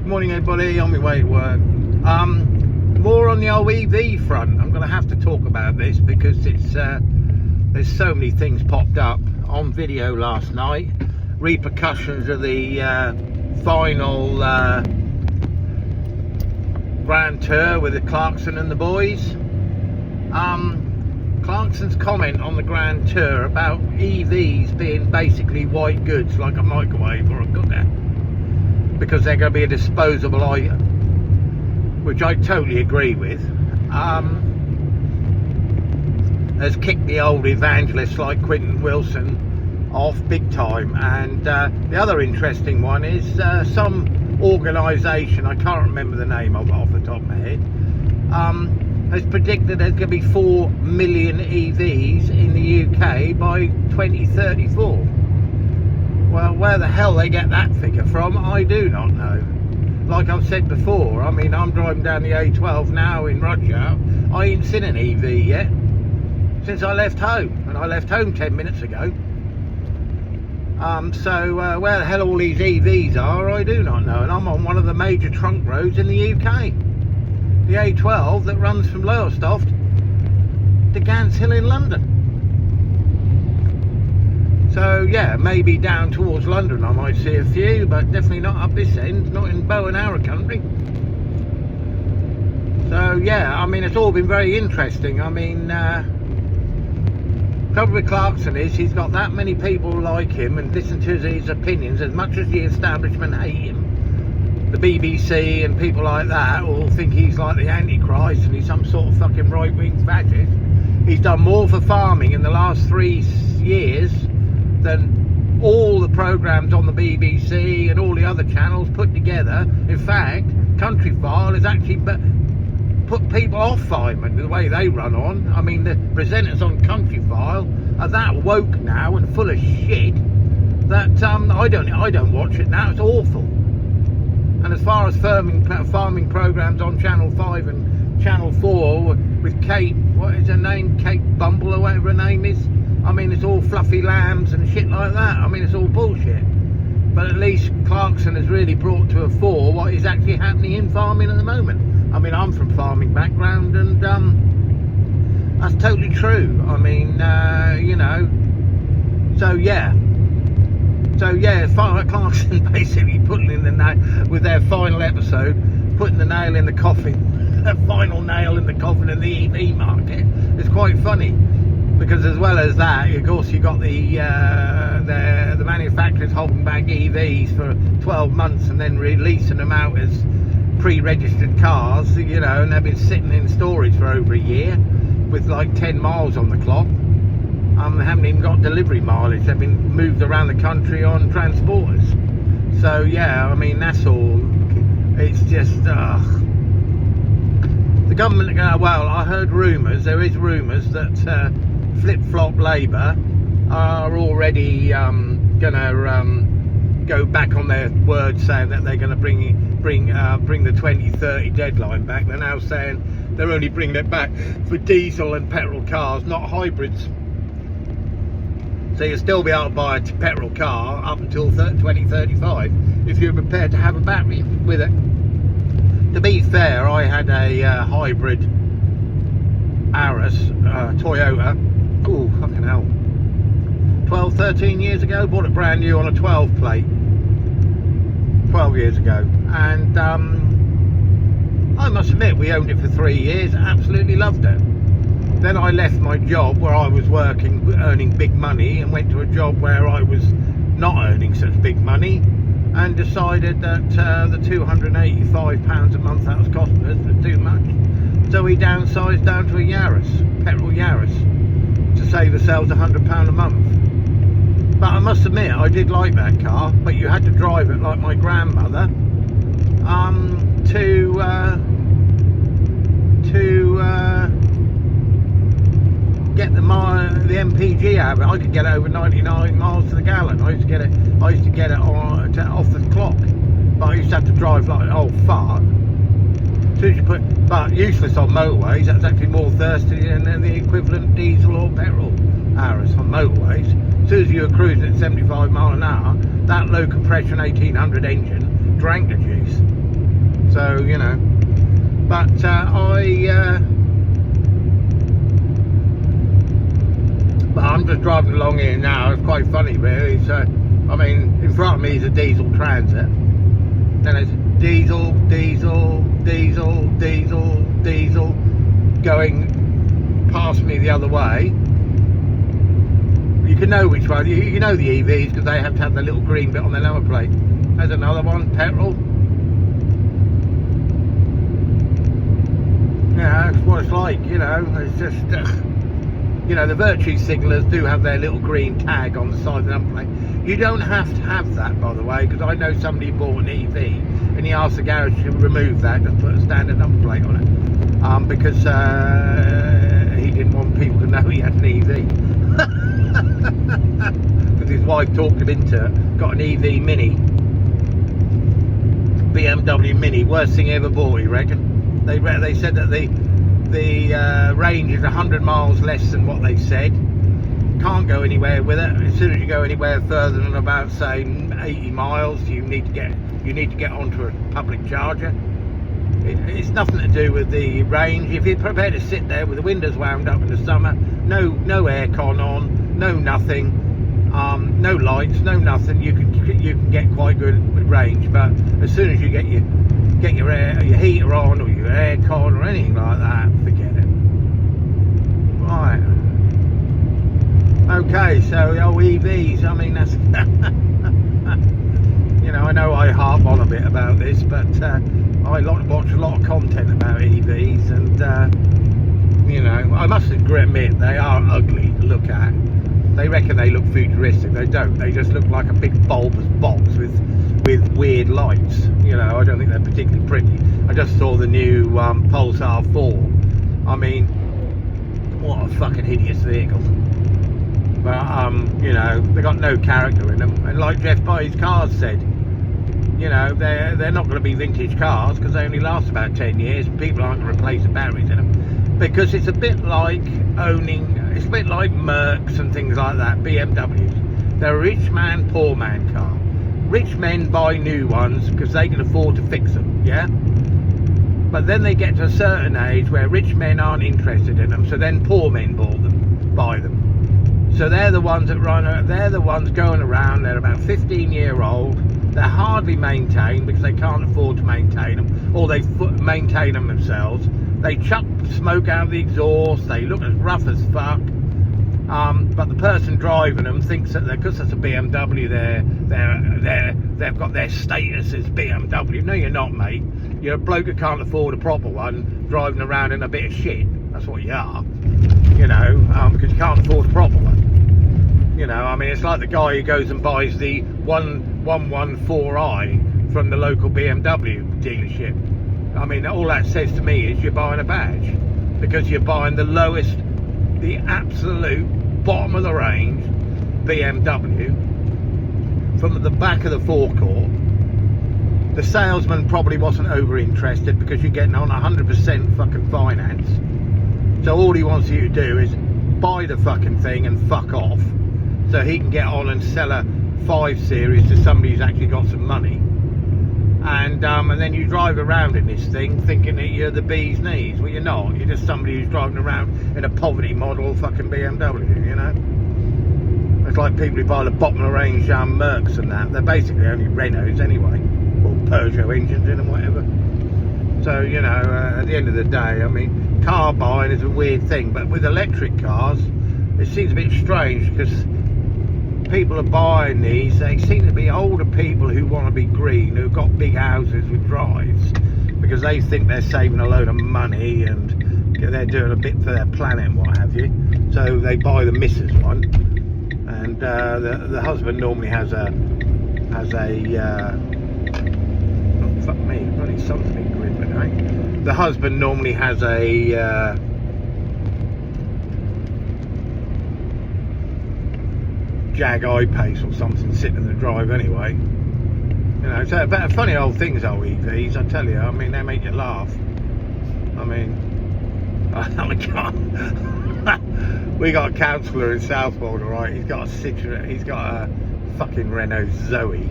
Morning everybody, on my way to work. More on the old EV front. I'm going to have to talk about this because it's there's so many things popped up on video last night. Repercussions of the final Grand Tour with the Clarkson and the boys. Clarkson's comment on the Grand Tour about EVs being basically white goods like a microwave or a cooker, because they're going to be a disposable item, which I totally agree with, has kicked the old evangelists like Quentin Wilson off big time. And the other interesting one is some organisation, I can't remember the name of it off the top of my head, has predicted there's going to be 4 million EVs in the UK by 2034. Well, where the hell they get that figure from, I do not know. Like I've said before, I mean, I'm driving down the A12 now in Rudyard. I ain't seen an EV yet since I left home, and I left home 10 minutes ago. So where the hell all these EVs are, I do not know. And I'm on one of the major trunk roads in the UK, the A12 that runs from Lowestoft to Gants Hill in London. So yeah, maybe down towards London I might see a few, but definitely not up this end, not in Bow and Arrow country. So yeah, I mean, it's all been very interesting. I mean, trouble with Clarkson is he's got that many people like him and listen to his opinions. As much as the establishment hate him, the BBC and people like that all think he's like the Antichrist and he's some sort of fucking right-wing fascist. He's done more for farming in the last 3 years than all the programmes on the BBC and all the other channels put together. In fact, Countryfile has actually put people off firemen the way they run on. I mean, the presenters on Countryfile are that woke now and full of shit that I don't watch it now. It's awful. And as far as farming programmes on Channel 5 and Channel 4 with Kate, what is her name, Kate Bumble or whatever her name is, I mean, it's all fluffy lambs and shit like that. I mean, it's all bullshit. But at least Clarkson has really brought to a fore what is actually happening in farming at the moment. I mean, I'm from farming background, and that's totally true. I mean, you know, so yeah, Clarkson basically putting in the nail with their final episode, putting the nail in the coffin, the final nail in the coffin of the EV market. It's quite funny. Because as well as that, of course, you got the manufacturers holding back EVs for 12 months and then releasing them out as pre-registered cars, you know, and they've been sitting in storage for over a year with like 10 miles on the clock. They haven't even got delivery mileage. They've been moved around the country on transporters. So yeah, I mean, that's all. It's just the government. Well, I heard rumours. There is rumours that flip-flop Labour are already going to go back on their word, saying that they're going to bring the 2030 deadline back. They're now saying they're only bringing it back for diesel and petrol cars, not hybrids. So you'll still be able to buy a petrol car up until 2035 if you're prepared to have a battery with it. To be fair, I had a hybrid Aris Toyota. Oh, fucking hell. 13 years ago, bought it brand new on a 12 plate. 12 years ago. And I must admit, we owned it for 3 years, absolutely loved it. Then I left my job where I was working, earning big money, and went to a job where I was not earning such big money, and decided that the £285 a month that was costing us was too much. So we downsized down to a Yaris, petrol Yaris, to save ourselves £100 a month. But I must admit, I did like that car, but you had to drive it like my grandmother to get the MPG out of it. I could get it over 99 miles to the gallon. I used to get it on, off the clock, but I used to have to drive like an old fart. But useless on motorways. That's actually more thirsty than the equivalent diesel or petrol Aris on motorways. As soon as you were cruising at 75 mile an hour, that low compression 1800 engine drank the juice. So you know, but but I'm just driving along here now. It's quite funny, really. So I mean, in front of me is a diesel Transit. Then it's diesel, diesel, diesel, diesel, diesel, going past me the other way. You can know which one. You know the EVs because they have to have the little green bit on their number plate. There's another one, petrol. Yeah, that's what it's like. You know, it's just you know, the virtue signallers do have their little green tag on the side of the number plate. You don't have to have that, by the way, because I know somebody bought an EV and he asked the garage to remove that, just put a standard number plate on it, because he didn't want people to know he had an EV. Because his wife talked him into it. Got an EV Mini, BMW Mini, worst thing he ever bought, he reckoned. They said that the range is 100 miles less than what they said. Can't go anywhere with it. As soon as you go anywhere further than about, say, 80 miles, you need to get onto a public charger. It's nothing to do with the range. If you're prepared to sit there with the windows wound up in the summer, no aircon on, no nothing, no lights, no nothing, you can get quite good range. But as soon as you get your heater on or your aircon or anything like that, forget it. Right. Okay, so EVs, I mean, that's you know, I know I harp on a bit about this, but I like to watch a lot of content about EVs, and you know, I must admit they are ugly to look at. They reckon they look futuristic. They don't. They just look like a big bulbous box with weird lights. You know, I don't think they're particularly pretty. I just saw the new Pulsar 4. I mean, what a fucking hideous vehicle. But you know, they got no character in them. And like Jeff Buy's Cars said, you know, they're not going to be vintage cars because they only last about 10 years and people aren't going to replace the batteries in them, because it's a bit like it's a bit like Mercs and things like that, BMWs. They're a rich man, poor man car. Rich men buy new ones because they can afford to fix them, yeah? But then they get to a certain age where rich men aren't interested in them, so then poor men buy them. So they're the ones they're the ones going around, they're about 15-year-old, they're hardly maintained because they can't afford to maintain them, or they maintain them themselves. They chuck smoke out of the exhaust, they look as rough as fuck. But the person driving them thinks that because it's a BMW, they've got their status as BMW. No, you're not, mate. You're a bloke who can't afford a proper one, driving around in a bit of shit. That's what you are. You know, because you can't afford a proper one. You know, I mean, it's like the guy who goes and buys the 114i from the local BMW dealership. I mean, all that says to me is you're buying a badge, because you're buying the lowest, the absolute bottom of the range BMW from the back of the forecourt. The salesman probably wasn't over interested because you're getting on 100% fucking finance. So all he wants you to do is buy the fucking thing and fuck off, so he can get on and sell a 5 Series to somebody who's actually got some money. And then you drive around in this thing thinking that you're the bee's knees. Well, you're not. You're just somebody who's driving around in a poverty model fucking BMW, you know? It's like people who buy the bottom of the range Mercs and that. They're basically only Renaults anyway, or Peugeot engines in them, whatever. So, you know, at the end of the day, I mean, car buying is a weird thing, but with electric cars, it seems a bit strange because people are buying these. They seem to be older people who want to be green, who've got big houses with drives, because they think they're saving a load of money and they're doing a bit for their planet and what have you. So they buy the Mrs. one, and the husband normally has a oh, fuck me, bloody sun's been grim tonight. The husband normally has a Jag I-Pace or something sitting in the drive anyway. You know, so but funny old things are EVs, I tell you. I mean, they make you laugh. I mean, we got a councillor in Southwold, alright. He's got a fucking Renault Zoe.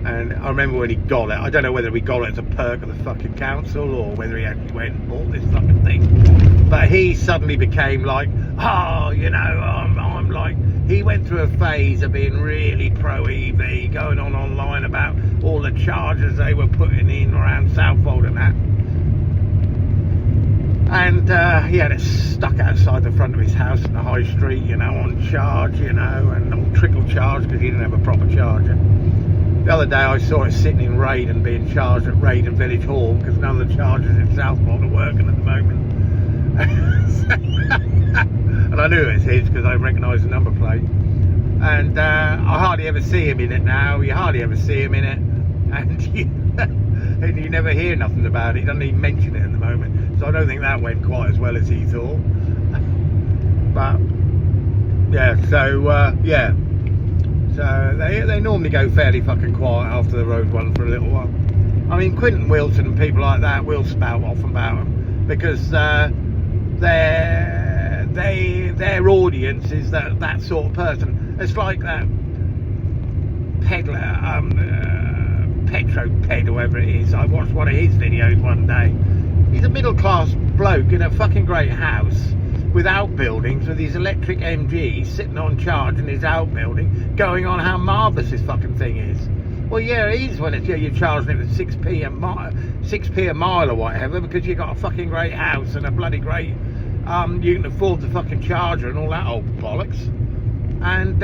And I remember when he got it, I don't know whether he got it as a perk of the fucking council or whether he actually went and bought this fucking thing. But he suddenly became like, oh, you know, I'm like, he went through a phase of being really pro EV, going on online about all the chargers they were putting in around Southwold and that. And he had it stuck outside the front of his house in the high street, you know, on charge, you know, and on trickle charge because he didn't have a proper charger. The other day I saw it sitting in Raiden, being charged at Raiden Village Hall because none of the chargers in Southwold are working at the moment. And I knew it was his because I recognised the number plate. And I hardly ever see him in it now. You hardly ever see him in it, and you never hear nothing about it. He doesn't even mention it at the moment. So I don't think that went quite as well as he thought. But yeah, so yeah. So they normally go fairly fucking quiet after the road one for a little while. I mean, Quinton Wilson and people like that will spout off about them because their audience is that sort of person. It's like that peddler, Petroped, whoever it is. I watched one of his videos one day. He's a middle class bloke in a fucking great house with outbuildings with his electric MG sitting on charge in his outbuilding, going on how marvellous this fucking thing is. Well, yeah, it is when you're charging it with 6p a mile or whatever, because you've got a fucking great house and a bloody great, you can afford the fucking charger and all that old bollocks. And,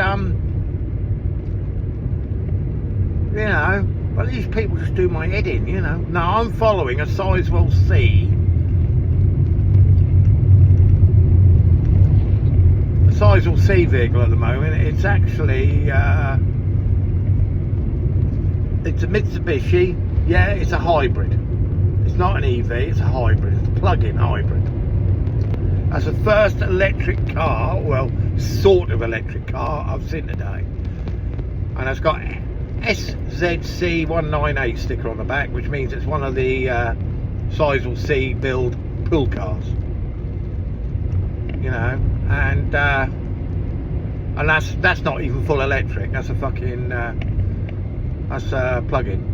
you know, well, these people just do my head in, you know. Now, I'm following a Sizewell C. Sizewell C vehicle at the moment. It's actually it's a Mitsubishi. Yeah, it's a hybrid. It's not an EV, it's a hybrid. It's a plug-in hybrid. That's the first electric car, well, sort of electric car I've seen today. And it's got SZC198 sticker on the back, which means it's one of the Sizewell C build pool cars. You know, and that's not even full electric. That's a fucking that's a plug-in.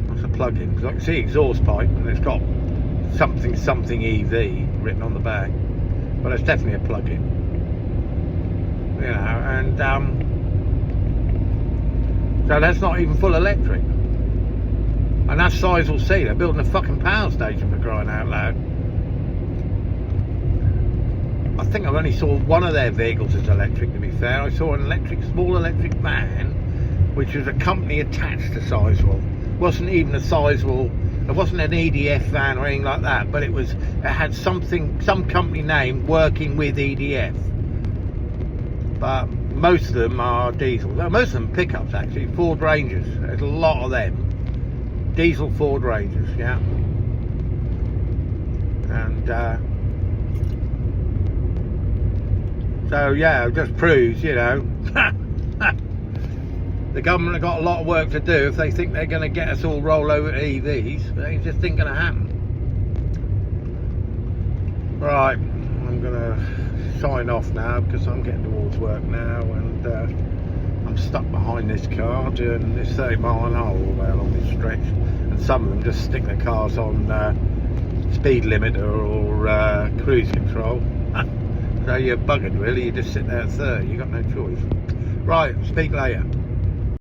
That's a plug-in. Because I can see exhaust pipe, and it's got something EV written on the back, but it's definitely a plug-in. You know, and so that's not even full electric. And that's Sizewell C. They're building a fucking power station, for crying out loud. I think I've only saw one of their vehicles as electric, to be fair. I saw an small electric van, which was a company attached to Sizewell. It wasn't even a Sizewell, it wasn't an EDF van or anything like that, but it had some company name working with EDF. But most of them are diesel. Most of them are pickups, actually. Ford Rangers. There's a lot of them. Diesel Ford Rangers, yeah. And so yeah, it just proves, you know, the government have got a lot of work to do if they think they're going to get us all roll over to EVs. But it just ain't going to happen. Right, I'm going to sign off now because I'm getting towards work now, and I'm stuck behind this car doing this 30-mile an hour all the way along this stretch, and some of them just stick their cars on speed limiter or cruise control. So you're buggered really, you just sit there at 30, you've got no choice. Right, speak later.